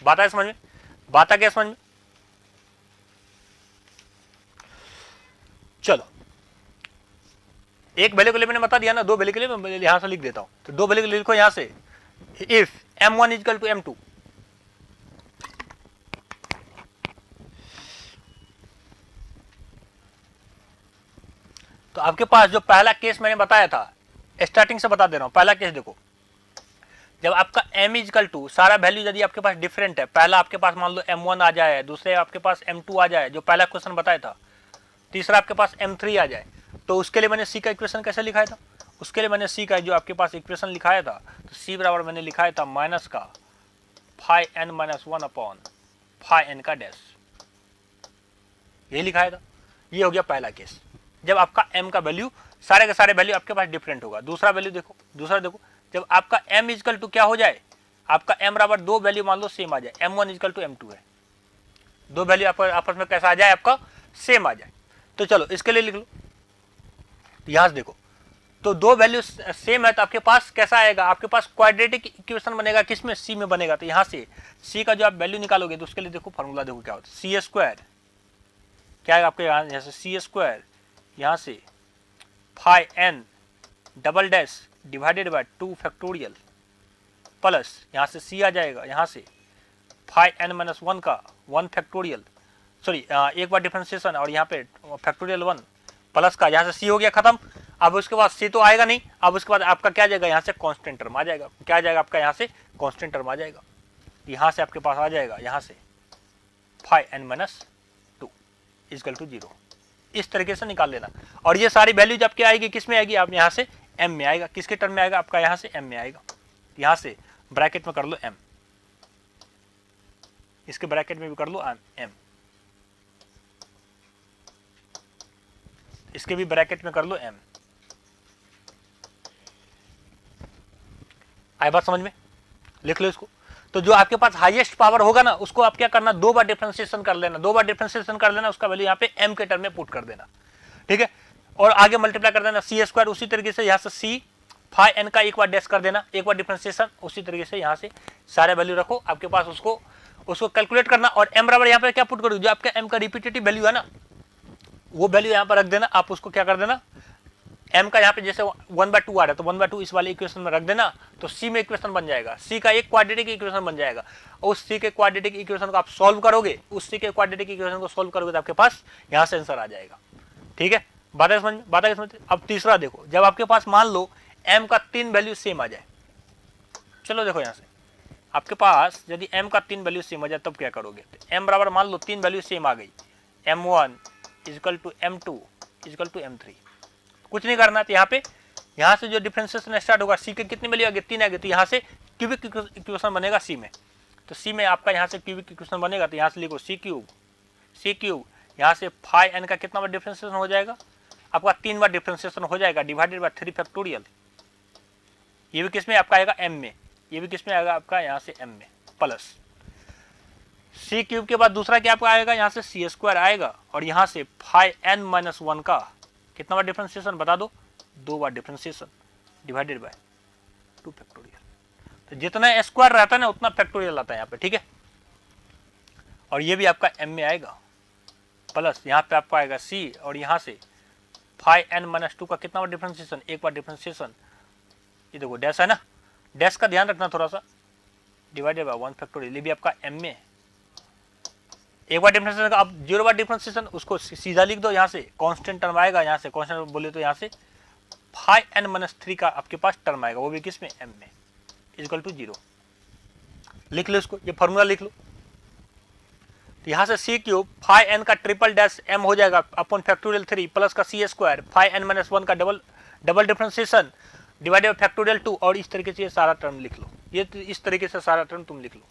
बात है समझ में, बात आ गया समझ में। चलो एक वैल्यू के लिए मैंने बता दिया ना, 2 वैल्यू के लिए मैं यहां से लिख देता हूं। तो 2 वैल्यू के लिए लिखो यहां से, if m1 equal to m2, तो आपके पास जो पहला केस मैंने बताया था, स्टार्टिंग से बता दे रहा हूं। पहला केस देखो, जब आपका m इक्वल टू सारा वैल्यू यदि आपके पास डिफरेंट है, पहला आपके पास मान लो m1 आ जाए, दूसरे आपके पास m2 आ जाए जो पहला क्वेश्चन बताया था, तीसरा आपके पास m3 आ जाए, तो उसके लिए मैंने c का इक्वेशन कैसे लिखाया था, उसके लिए मैंने c का जो आपके पास इक्वेशन लिखाया था, तो c बराबर मैंने लिखाया था माइनस का φn माइनस 1 अपॉन φn का डैश, ये लिखाया था। ये हो गया पहला केस, जब आपका m का वैल्यू सारे के सारे वैल्यू आपके पास डिफरेंट होगा। दूसरा वैल्यू देखो, दूसरा देखो, जब आपका m इक्वल टू क्या हो जाए, आपका m बराबर 2 वैल्यू मान लो सेम आ जाए, m1 इक्वल टू m2 है, 2 वैल्यू आपस में कैसा आ जाए, आपका सेम आ जाए, तो चलो इसके लिए लिख लो, यहां से देखो तो दो वैल्यू सेम है तो आपके पास कैसा आएगा, आपके पास क्वाड्रेटिक इक्वेशन बनेगा, किसमें, सी में बनेगा। तो यहां से सी का जो आप वैल्यू निकालोगे तो उसके लिए देखो फॉर्मूला देखो क्या होता है, सी स्क्वायर क्या है आपके यहाँ से सी स्क्वायर, यहाँ से phi n double dash divided by 2 factorial plus यहाँ से सी आ जाएगा, यहाँ से फाइ एन माइनस 1 का 1 फैक्टोरियल, सॉरी एक बार डिफरेंशिएशन और यहाँ पे फैक्टोरियल 1 प्लस का, यहाँ से सी हो गया खत्म। अब उसके बाद सी तो आएगा नहीं, अब उसके बाद आपका क्या जाएगा, यहाँ से कांस्टेंट टर्म आ जाएगा, क्या आ जाएगा आपका, यहाँ से कांस्टेंट टर्म आ जाएगा, यहाँ से आपके पास आ जाएगा, यहाँ से phi n minus 2 equal to 0। इस तरीके से निकाल लेना। और ये सारी वैल्यू जब क्या आएगी, किस में आएगी, आप यहाँ से m में आएगा, किसके टर्म में आएगा आपका, यहाँ से m में आएगा। यहाँ से ब्रैकेट में कर लो m, इसके ब्रैकेट में भी कर लो m, इसके भी ब्रैकेट में कर लो m। आई बात समझ में, लिख लो इसको। तो जो आपके पास हाईएस्ट पावर होगा ना उसको आप क्या करना, 2 बार डिफरेंशिएशन कर लेना, 2 बार डिफरेंशिएशन कर लेना, उसका वैल्यू यहाँ पे m के टर्म में पुट कर देना, ठीक है। और आगे मल्टीप्लाई कर देना सी स्क्वायर, उसी तरीके से यहाँ से सी फाइ एन का एक बार डैश कर देना, एक बार डिफरेंशिएशन, उसी तरीके से यहाँ से सारे वैल्यू रखो आपके पास, उसको कैलकुलेट करना। और m बराबर यहाँ पे क्या पुट करोगे, जो आपका m का रिपीटेटिव वैल्यू है ना वो वैल्यू यहाँ पर रख देना। आप उसको क्या कर देना, m का यहाँ पे जैसे 1/2 आ रहा है तो 1/2 इस वाले इक्वेशन में रख देना, तो c में इक्वेशन बन जाएगा, c का एक क्वाड्रेटिक इक्वेशन बन जाएगा। उस c के क्वाड्रेटिक इक्वेशन को आप सॉल्व करोगे, उस c के क्वाड्रेटिक इक्वेशन को सॉल्व करोगे तो आपके पास यहाँ से आंसर आ जाएगा, ठीक है। बात है समझ। अब तीसरा देखो, जब आपके पास मान लो m का 3 वैल्यू सेम आ जाए, चलो देखो यहाँ से आपके पास यदि m का 3 वैल्यू सेम आ जाए तब क्या करोगे, m बराबर मान लो 3 वैल्यू सेम आ गई, m1 equal to m2 equal to m3, कुछ नहीं करना। तो यहाँ से जो डिफरेंशिएशन स्टार्ट होगा, सी के कितनी वैल्यू आ गई, 3 आ गई, तो यहाँ से क्यूबिक इक्वेशन बनेगा सी में। तो सी में आपका यहाँ से क्यूबिक इक्वेशन बनेगा, तो यहाँ से लिखो सी क्यूब, यहाँ से फाइ एन का कितना बार डिफरेंशिएशन हो जाएगा आपका, 3 बार डिफरेंशिएशन हो जाएगा, डिवाइडेड बाय 3 फैक्टोरियल, ये भी किसमें आपका आएगा m में, ये भी किसमें आएगा आपका यहाँ से m में, प्लस सी क्यूब के बाद दूसरा क्या आपका आएगा, यहाँ से सी स्क्वायर आएगा, और यहाँ से फाइ एन माइनस 1 का कितना बार डिफरेंशिएशन बता दो, 2 बार डिफरेंशिएशन, डिवाइडेड बाय 2 फैक्टोरियल। तो जितना स्क्वायर रहता है ना उतना फैक्टोरियल आता है यहाँ पे, ठीक है। और ये भी आपका m में आएगा, प्लस यहाँ पे आपको आएगा c, और यहाँ से फाइ एन माइनस 2 का कितना बार डिफरेंशिएशन, एक बार डिफरेंशिएशन, ये देखो डैश है ना, डैश का ध्यान रखना थोड़ा सा, डिवाइडेड बाय 1 फैक्टोरियल, ये भी आपका m में, एक बार डिफरेंशिएशन का, अब 0 बार डिफरेंशिएशन उसको सीधा लिख दो, यहाँ से कांस्टेंट टर्म आएगा, यहाँ से कांस्टेंट बोले तो यहाँ से फाइ एन माइनस 3 का आपके पास टर्म आएगा, वो भी किस में, m में, इक्वल टू 0। लिख लो इसको, ये फॉर्मूला लिख लो। तो यहाँ से सी क्यूब फाइ एन का ट्रिपल डैश m हो जाएगा अपॉन फैक्टोरियल 3 प्लस का सी स्क्वायर फाइ एन माइनस 1 का double differentiation divided by factorial 2, और इस तरीके से ये सारा टर्म लिख लो, ये इस तरीके से सारा टर्म तुम लिख लो।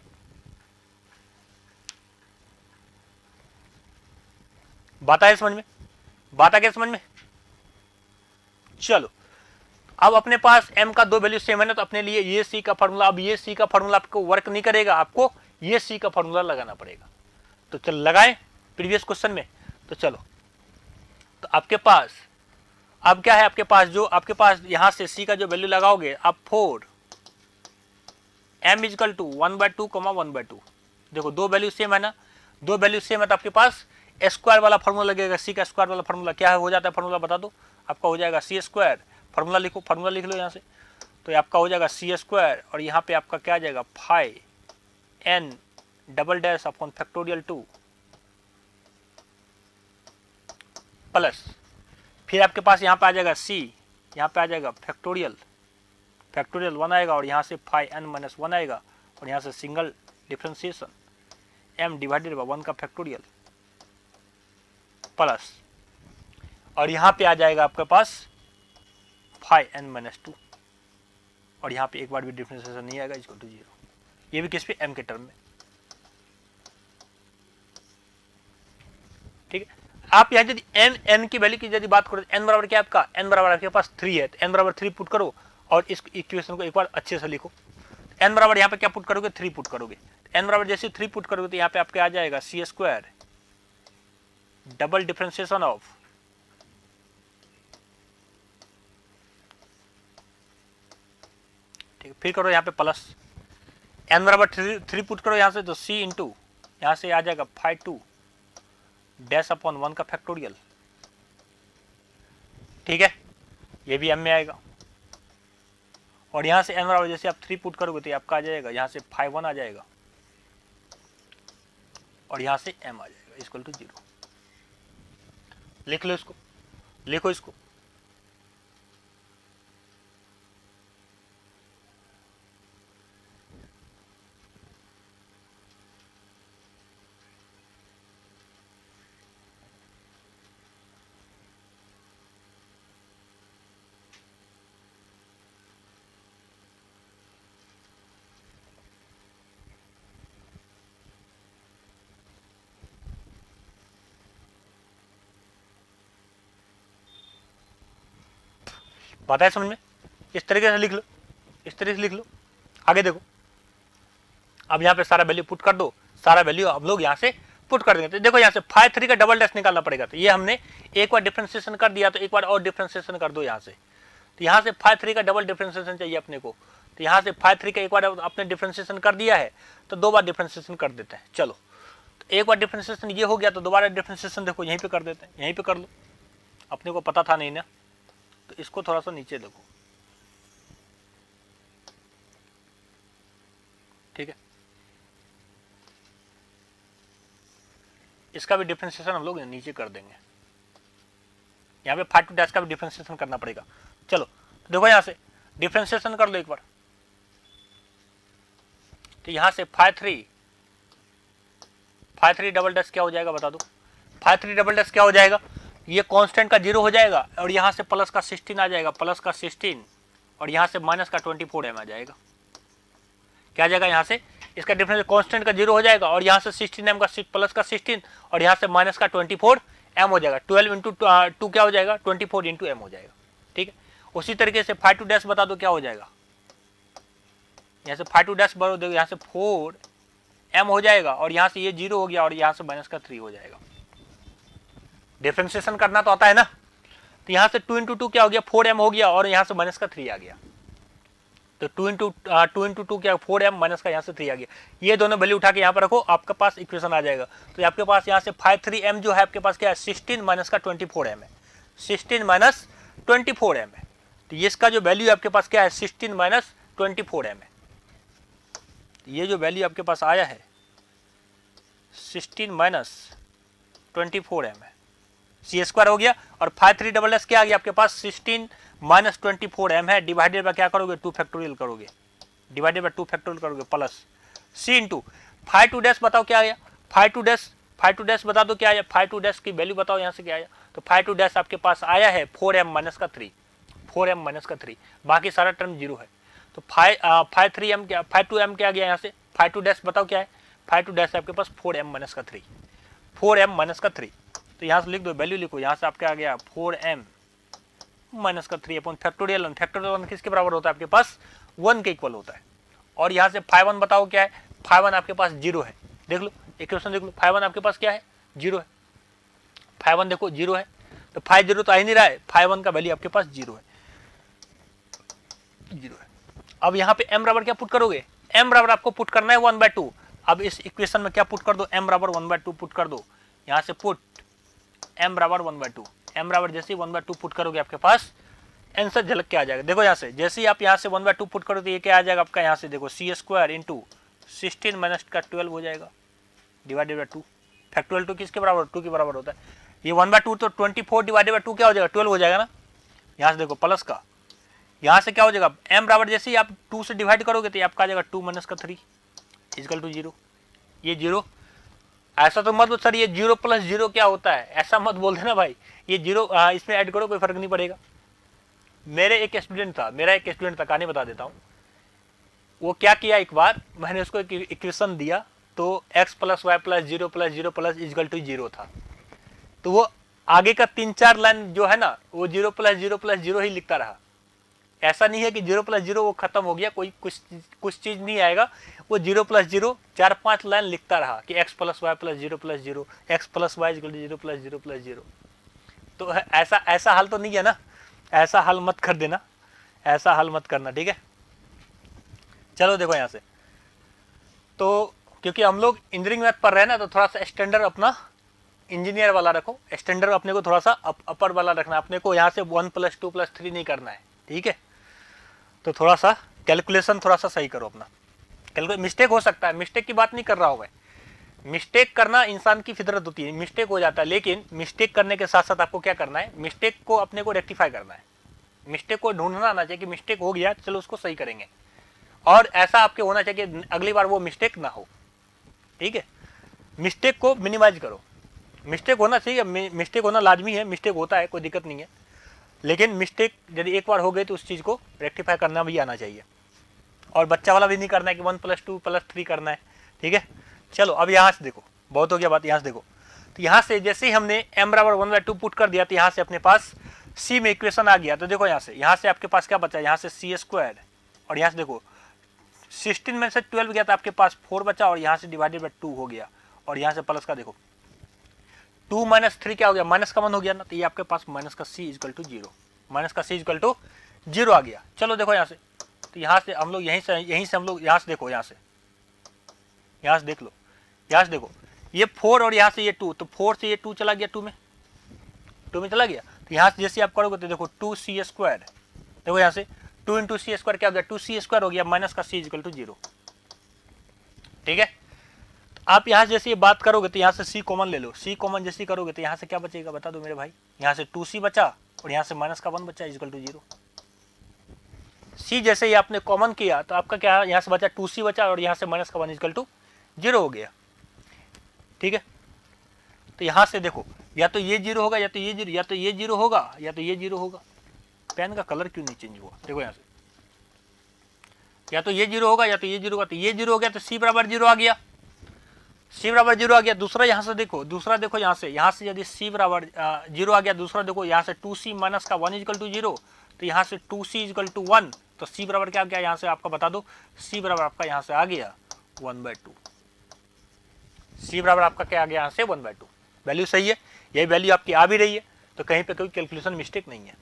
बात आए समझ में, बात आ गया समझ में। चलो अब अपने पास m का 2 वैल्यू सेम है ना, तो अपने लिए ये c का फॉर्मूला, अब ये c का फॉर्मूला आपको वर्क नहीं करेगा, आपको ये c का फॉर्मूला लगाना पड़ेगा। तो चल लगाएं प्रीवियस क्वेश्चन में। तो चलो, तो आपके पास अब क्या है, आपके पास जो आपके पास यहां से c का जो वैल्यू लगाओगे आप 4 m इक्वल टू 1/2 1/2, देखो 2 वैल्यू सेम है ना, 2 वैल्यू सेम है तो आपके पास स्क्वायर वाला फॉर्मूला लगेगा, सी का स्क्वायर वाला फॉर्मूला क्या है, हो जाता है फॉर्मूला बता दो, आपका हो जाएगा सी स्क्वायर, फॉर्मूला लिखो, फॉर्मूला लिख लो यहाँ से, तो आपका हो जाएगा सी स्क्वायर, और यहाँ पे आपका क्या आ जाएगा, phi n double dash upon factorial 2 plus, फिर आपके पास यहाँ पे आ जाएगा सी, यहाँ पे आ जाएगा फैक्टोरियल 1 आएगा, और यहाँ से फाइ एन माइनस 1 आएगा, और यहाँ से single differentiation m divided by 1 का फैक्टोरियल प्लस, और यहाँ पे आ जाएगा आपके पास फाइ एन माइनस 2, और यहाँ पे एक बार भी डिफरेंशिएशन नहीं आएगा, इक्वल टू 0, ये भी किस पे, m के टर्म में, ठीक है। आप यहाँ यदि n की वैल्यू की यदि बात करो, n बराबर क्या आपका, n बराबर आपके पास 3 है, तो n बराबर 3 पुट करो, और इस इक्वेशन को एक बार अच्छे से लिखो। n बराबर यहाँ पे क्या पुट करोगे, 3 पुट करोगे, n बराबर जैसे 3 पुट करोगे तो यहाँ पे आपके आ जाएगा सी स्क्वायर डबल डिफरेंशिएशन ऑफ ठीक है, फिर करो यहाँ पे प्लस n बराबर 3 पुट करो यहाँ से, तो c इंटू यहाँ से आ जाएगा 5 डैश अपॉन 1 का फैक्टोरियल। ठीक है, ये भी m में आएगा। और यहाँ से n बराबर जैसे आप 3 पुट करोगे तो आपका आ जाएगा यहाँ से 5 आ जाएगा और यहाँ से m आ जाएगा इक्वल टू 0। लिख लो इसको, लिखो इसको। बात है समझ में? इस तरीके से लिख लो, इस तरीके से लिख लो। आगे देखो, अब यहाँ पे सारा वैल्यू पुट कर दो, सारा वैल्यू हम लोग यहाँ से पुट कर देंगे। तो देखो यहाँ से 5 3 का डबल डैश निकालना पड़ेगा। तो ये हमने एक बार डिफरेंशिएशन कर दिया, तो एक बार और डिफरेंशिएशन कर दो यहाँ से। तो यहाँ से 5 3 का डबल डिफरेंशिएशन चाहिए अपने को। तो यहाँ से 5 3 का एक बार आपने डिफरेंशिएशन कर दिया है, तो 2 बार डिफरेंशिएशन कर देते हैं। चलो, तो एक बार डिफरेंशिएशन ये हो गया, तो दोबारा डिफरेंशिएशन देखो यहीं पे कर देते हैं, यहीं पे कर लो। अपने को पता था नहीं ना, तो इसको थोड़ा सा नीचे देखो। ठीक है, इसका भी डिफरेंशिएशन हम लोग नीचे कर देंगे। यहाँ पे 5 डैश का भी डिफरेंशिएशन करना पड़ेगा। चलो देखो, यहाँ से डिफरेंशिएशन कर लो एक बार। तो यहाँ से 5 3 डबल डैश क्या हो जाएगा बता दो? 5 3 डबल डैश क्या हो जाएगा? ये कांस्टेंट का 0 हो जाएगा और यहाँ से प्लस का 16 आ जाएगा, प्लस का 16 और यहाँ से माइनस का 24 एम आ जाएगा। क्या आ जाएगा यहाँ से? इसका डिफरेंस कांस्टेंट का 0 हो जाएगा और यहाँ से 16 एम का प्लस का 16 और यहाँ से माइनस का 24 एम हो जाएगा। 12 इंटू 2 क्या हो जाएगा? 24 इंटू एम हो जाएगा। ठीक है, उसी तरीके से 5 2 डैश बता दो क्या हो जाएगा? यहाँ से 5 2 डैश बता दो, यहाँ से 4 एम हो जाएगा और यहाँ से ये 0 हो गया और यहाँ से माइनस का 3 हो जाएगा। डिफरेंशिएशन करना तो आता है ना। तो यहाँ से 2 इंटू 2 क्या हो गया? 4 एम हो गया और यहाँ से माइनस का 3 आ गया। तो 2 इंटू 2 क्या? 4 एम माइनस का यहाँ से 3 आ गया। ये दोनों वैल्यू उठा के यहाँ पर रखो, आपके पास इक्वेशन आ जाएगा। तो आपके पास यहाँ से 5 3 एम जो है आपके पास क्या है? 16 माइनस का 24 एम है। 16 माइनस 24 एम है। तो ये इसका जो वैल्यू आपके पास क्या है? 16 माइनस 24 एम है। ये जो वैल्यू आपके पास आया है 16 माइनस 24 एम है। सी स्क्वायर हो गया और 5 3 डबल एस क्या आ गया आपके पास? 16 माइनस 24 एम है। डिवाइडेड बाय क्या करोगे? 2 फैक्टोरियल करोगे, डिवाइडेड बाय 2 फैक्टोरियल करोगे प्लस सी इंटू 5 2 डैश बताओ क्या आया? 5 2 डैश बता दो क्या आया? 5 2 डैश की वैल्यू बताओ यहाँ से क्या आया? तो 5 2 डैश आपके पास आया है 4 एम माइनस का 3, 4 एम माइनस का 3, बाकी सारा टर्म 0 है। तो 5 3 एम क्या, 5 2 एम क्या गया यहाँ से? 5 2 डैश बताओ क्या है? 5 2 डैश आपके पास 4 एम माइनस का 3, 4 एम माइनस का 3। तो यहाँ से लिख दो, वैल्यू लिखो, यहाँ से आपके आ गया 4 एम माइनस का 3 अपॉन फैक्टोरियल 1। फैक्टोरियल 1 किसके बराबर होता है? आपके पास 1 के इक्वल होता है। और यहाँ से 5 1 बताओ क्या है? 5 1 आपके पास 0 है। देख लो इक्वेशन, देख लो 5 1 आपके पास क्या है? 0 है। 5 1 देखो 0 है, तो 5 0 तो आ ही नहीं रहा है। 5 1 का वैल्यू आपके पास 0 है, 0 है। अब यहाँ पे m बराबर क्या पुट करोगे? m बराबर आपको पुट करना है 1/2। अब इस इक्वेशन में क्या पुट कर दो? m बराबर 1/2 पुट कर दो। यहाँ से पुट m बराबर 1/2। m बराबर जैसे ही 1/2 पुट करोगे आपके पास आंसर झलक के आ जाएगा। देखो यहाँ से जैसे ही आप यहाँ से 1/2 पुट करो तो ये क्या आ जाएगा आपका? यहाँ से देखो सी स्क्वायर इंटू 16 माइनस का 12 हो जाएगा, डिवाइडेड बाय 2। फैक्टोरियल 2 किसके बराबर? 2 के बराबर होता है। ये 1/2 तो 24 डिवाइडेड बाय 2 क्या हो जाएगा? 12 हो जाएगा ना। यहाँ से देखो प्लस का, यहाँ से क्या हो जाएगा? m बराबर जैसे ही आप 2 से डिवाइड करोगे तो आपका आ जाएगा 2 माइनस का 3 इक्वल टू 0। ये 0, ऐसा तो मत बोल सर ये 0 प्लस 0 क्या होता है, ऐसा मत बोल देना भाई। ये 0 इसमें ऐड करो, कोई फर्क नहीं पड़ेगा। मेरा एक स्टूडेंट था, कहानी बता देता हूँ। वो क्या किया, एक बार मैंने उसको एक इक्वेशन दिया तो x plus y plus 0 plus 0 plus equal to 0 था। तो वो आगे का 3-4 लाइन जो है ना वो 0 प्लस 0 प्लस 0 ही लिखता रहा। ऐसा नहीं है कि 0 प्लस 0 वो खत्म हो गया, कोई कुछ चीज नहीं आएगा। वो 0 प्लस 0 4-5 लाइन लिखता रहा कि x plus y plus 0 plus 0, x plus y equal to 0 plus 0 plus 0। तो ऐसा हल तो नहीं है ना, ऐसा हल मत कर देना, ऐसा हल मत करना, ठीक है। चलो देखो यहाँ से, तो क्योंकि हम लोग इंजीनियरिंग मैथ पढ़ रहे हैं ना, तो थोड़ा सा स्टैंडर्ड अपना इंजीनियर वाला रखो, स्टैंडर्ड अपने को थोड़ा सा अपर वाला रखना, अपने को यहाँ से 1 + 2 + 3 नहीं करना है, ठीक है। तो थोड़ा सा कैलकुलेशन थोड़ा सा सही करो अपना, मिस्टेक हो सकता है, मिस्टेक की बात नहीं कर रहा हूँ मैं, मिस्टेक करना इंसान की फितरत होती है, मिस्टेक हो जाता है, लेकिन मिस्टेक करने के साथ साथ आपको क्या करना है, मिस्टेक को अपने को रेक्टिफाई करना है, मिस्टेक को ढूंढना आना चाहिए कि मिस्टेक हो गया, चलो उसको सही करेंगे, और ऐसा आपके होना चाहिए कि अगली बार वो मिस्टेक ना हो, ठीक है। मिस्टेक को मिनिमाइज करो, मिस्टेक होना चाहिए, मिस्टेक होना लाजमी है, मिस्टेक होता है, कोई दिक्कत नहीं है, लेकिन मिस्टेक यदि एक बार हो गई तो उस चीज़ को रेक्टिफाई करना भी आना चाहिए, और बच्चा वाला भी नहीं करना है कि 1 + 2 + 3 करना है, ठीक है। चलो अब यहाँ से देखो, बहुत हो गया बात, यहाँ से देखो, तो यहाँ से जैसे ही हमने m = 1/2 पुट कर दिया, तो यहाँ से अपने पास c में इक्वेशन आ गया, तो देखो यहाँ से आपके पास क्या बचा, यहाँ से c², और यहाँ से देखो 16 में से 12 गया तो आपके पास 4 बचा, और यहाँ से डिवाइडेड बाय 2 हो गया, और यहाँ से प्लस का देखो 2 - 3 क्या हो गया, माइनस का 1 हो गया ना, तो ये आपके पास माइनस का c = 0, माइनस का c = 0 आ गया। चलो देखो यहाँ से, तो यहाँ से हम लोग यहीं से हम लोग यहाँ से देखो, यहाँ से देख लो, यहाँ से देखो ये 4 और यहाँ से ये 2, तो 4 से ये 2 चला गया, 2 में चला गया, तो यहाँ से जैसे आप करोगे तो देखो 2c², देखो यहाँ से 2 × c² क्या हो गया, 2c² हो गया, माइनस का c = 0, ठीक है। आप यहाँ से जैसे ये बात करोगे तो यहाँ से c कॉमन ले लो, c कॉमन जैसे करोगे तो यहाँ से क्या बचेगा बता दो मेरे भाई, यहाँ से 2c बचा और यहाँ से माइनस का 1 बचा = 0। c जैसे ही आपने कॉमन किया तो आपका क्या, यहाँ से बचा 2c बचा, और यहाँ से माइनस का 1 = 0 हो गया, ठीक है। तो यहाँ से देखो या तो ये 0 होगा, या तो ये 0, या तो ये 0 होगा, या तो ये 0 होगा। पेन का कलर क्यों नहीं चेंज हुआ, देखो यहाँ से, या तो ये 0 होगा, या तो ये 0 होगा, तो ये 0 हो गया, तो c = 0 आ गया, c = 0 आ गया। दूसरा यहाँ से देखो, यहाँ से यदि c = 0 आ गया, दूसरा देखो यहाँ से 2c माइनस का 1 = 0, तो यहाँ से 2c = 1, तो c बराबर क्या आ गया, यहाँ से आपका बता दो, c बराबर आपका यहाँ से आ गया 1/2, c बराबर आपका क्या आ गया, यहाँ से 1/2। वैल्यू सही है, यही वैल्यू आपकी आ भी रही है, तो कहीं पे कोई कैलकुलेशन मिस्टेक नहीं है,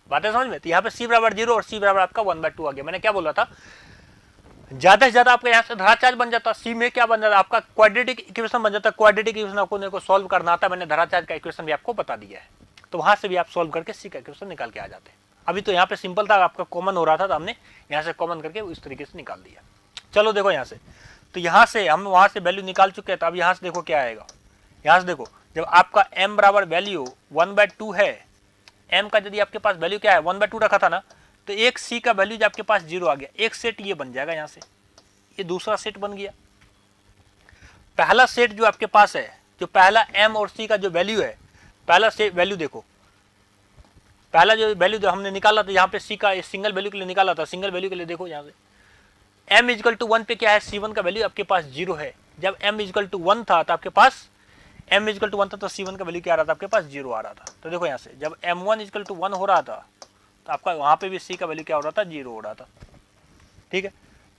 बातें समझ में। तो यहाँ पे c = 0 और c बराबर आपका 1/2 आ गया। मैंने क्या बोला था, ज्यादा से ज्यादा आपका यहाँ से धराचार्य बन जाता, सी में क्या बन जाता, आपका क्वाड्रेटिक इक्वेशन बन जाता, क्वाड्रेटिक इक्वेशन आपको सॉल्व करना आता, मैंने धराचार्य का इक्वेशन भी आपको बता दिया है, तो वहां से भी आप सॉल्व करके सी का इक्वेशन निकाल के आ जाते हैं। अभी तो यहाँ पे सिंपल था, आपका कॉमन हो रहा था, तो हमने यहाँ से कॉमन करके इस तरीके से निकाल दिया। चलो देखो यहाँ से, तो यहाँ से हम वहां से वैल्यू निकाल चुके हैं, तो अब यहाँ से देखो क्या आएगा, यहाँ से देखो जब आपका m बराबर वैल्यू 1/2 है, m का यदि आपके पास वैल्यू क्या है 1/2 रखा था ना, तो एक c का वैल्यू आपके पास 0 आ गया, एक सेट ये बन जाएगा, यहाँ से ये दूसरा सेट बन गया। पहला सेट जो आपके पास है, जो पहला m और c का जो वैल्यू है, पहला सेट वैल्यू देखो, पहला जो वैल्यू जो हमने निकाला था यहाँ पे c का सिंगल वैल्यू के लिए निकाला था, सिंगल वैल्यू के लिए देखो यहाँ से m = 1 पे क्या है, c1 का वैल्यू आपके पास 0 है। जब m = 1 था तो आपके पास m = 1 था, तो c1 का वैल्यू क्या आ रहा था, आपके पास 0 आ रहा था। तो देखो यहाँ से जब m1 = 1 हो रहा था, तो आपका वहां पे भी c का वैल्यू क्या हो रहा था, 0 हो रहा था, ठीक है।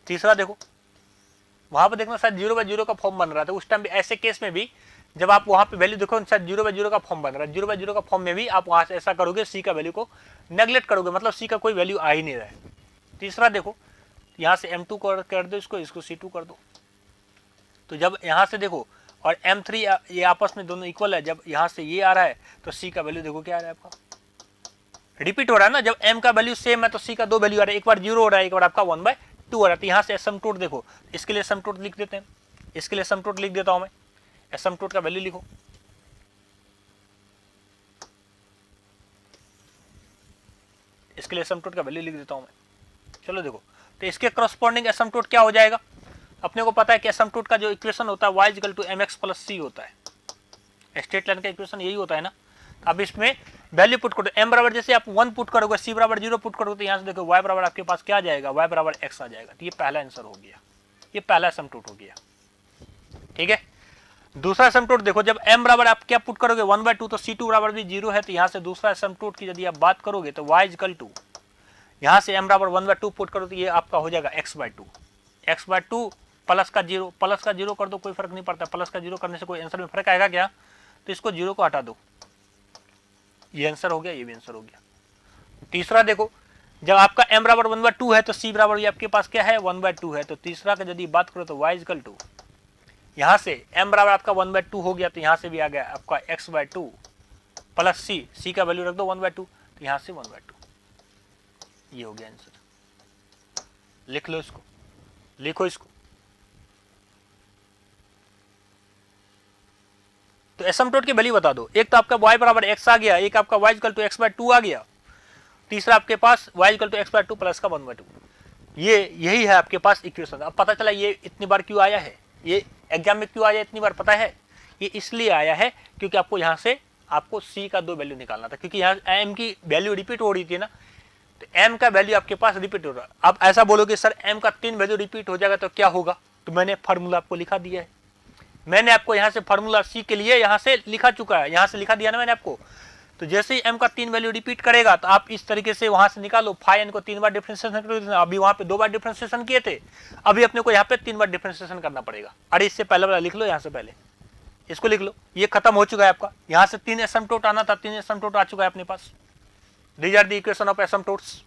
तीसरा देखो, वहां पर देखना शायद 0/0 का फॉर्म बन रहा था उस टाइम भी, ऐसे केस में भी जब आप वहां पे वैल्यू देखो शायद 0/0 का फॉर्म बन रहा है, 0/0 का फॉर्म में भी आप वहां से ऐसा करोगे, c का वैल्यू को नेग्लेक्ट करोगे, मतलब c का कोई वैल्यू आ ही नहीं रहा है। तीसरा देखो, यहाँ से m2 कर दो, इसको c2 कर दो, तो जब यहाँ से देखो और m3 ये आपस में दोनों इक्वल है, जब यहाँ से ये आ रहा है तो c का वैल्यू देखो क्या आ रहा है आपका, रिपीट हो रहा है ना, जब m का वैल्यू सेम है तो c का 2 वैल्यू आ रहा है, एक बार 0 हो रहा है, एक बार आपका 1/2 हो रहा है। तो यहाँ से एसमटोट देखो, इसके लिए एसमटोट लिख देते हैं, इसके लिए एसमटोट लिख देता हूं मैं, एसमटोट का वैल्यू लिखो, इसके लिए एसमटोट का वैल्यू लिख देता हूं मैं। चलो देखो, तो इसके करस्पॉन्डिंग एसमटोट क्या हो जाएगा, अपने को पता है कि एसमटोट का जो इक्वेशन होता है y = mx + c होता है, स्ट्रेट लाइन का इक्वेशन यही होता है ना। अब इसमें वैल्यू पुट करो, m बराबर जैसे आप 1 पुट करोगे, c बराबर 0 पुट करोगे, तो यहाँ से देखो y बराबर आपके पास क्या आ जाएगा, y बराबर x आ जाएगा। तो ये पहला आंसर हो गया, ये पहला एसमटोट हो गया, ठीक है। दूसरा एसमटोट देखो, जब m बराबर आप क्या पुट करोगे 1/2, तो c2 बराबर भी 0 है, तो यहाँ से दूसरा एसमटोट की यदि आप बात करोगे तो y = यहाँ से m बराबर 1/2 पुट करो, तो ये आपका हो जाएगा x/2, x/2 प्लस का 0, प्लस का 0 कर दो, कोई फर्क नहीं पड़ता, प्लस का 0 करने से कोई आंसर में फर्क आएगा क्या, तो इसको 0 को हटा दो, ये आंसर हो गया, ये भी आंसर हो गया। तीसरा देखो, जब आपका m बराबर 1/2 है तो c बराबर आपके पास क्या है 1/2 है। तो तीसरा का यदि बात करो तो y इक्वल टू यहां से m बराबर आपका 1/2 हो गया, तो यहां से भी आ गया आपका x/2 प्लस c का वैल्यू रख दो 1/2, तो यहां से 1/2। ये हो गया आंसर। लिख लो इसको, लिखो इसको। तो एसिम्पटोट की वैल्यू बता दो। एक तो आपका y बराबर x आ गया, एक आपका y इक्वल टू x/2 आ गया, तीसरा आपके पास y equal to x/2 plus का 1/2। यही है आपके पास इक्वेशन। अब पता चला ये इतनी बार क्यों आया है, ये एग्जाम में क्यों आया इतनी बार, पता है? ये इसलिए आया है क्योंकि आपको यहाँ से आपको c का 2 वैल्यू निकालना था, क्योंकि यहाँ m की वैल्यू रिपीट हो रही थी ना, तो m का वैल्यू आपके पास रिपीट हो रहा है। अब ऐसा बोलोगे सर m का 3 वैल्यू रिपीट हो जाएगा तो क्या होगा, तो मैंने फार्मूला आपको लिखा दिया है। मैंने आपको यहाँ से फार्मूला c के लिए यहाँ से लिखा चुका है, यहाँ से लिखा दिया ना मैंने आपको। तो जैसे ही m का 3 वैल्यू रिपीट करेगा तो आप इस तरीके से वहां से निकालो, फाइ n को 3 बार डिफरेंशिएशन करो। अभी वहां पे 2 बार डिफरेंशिएशन किए थे, अभी अपने को यहाँ पे 3 बार डिफरेंशिएशन करना पड़ेगा। अरे इससे पहले वाला लिख लो, यहाँ से पहले इसको लिख लो। ये खत्म हो चुका है आपका, यहाँ से 3 एसिम्पटोट आना था, 3 एसिम्पटोट आ चुका है अपने पास। These are the equation of एसिम्पटोट्स।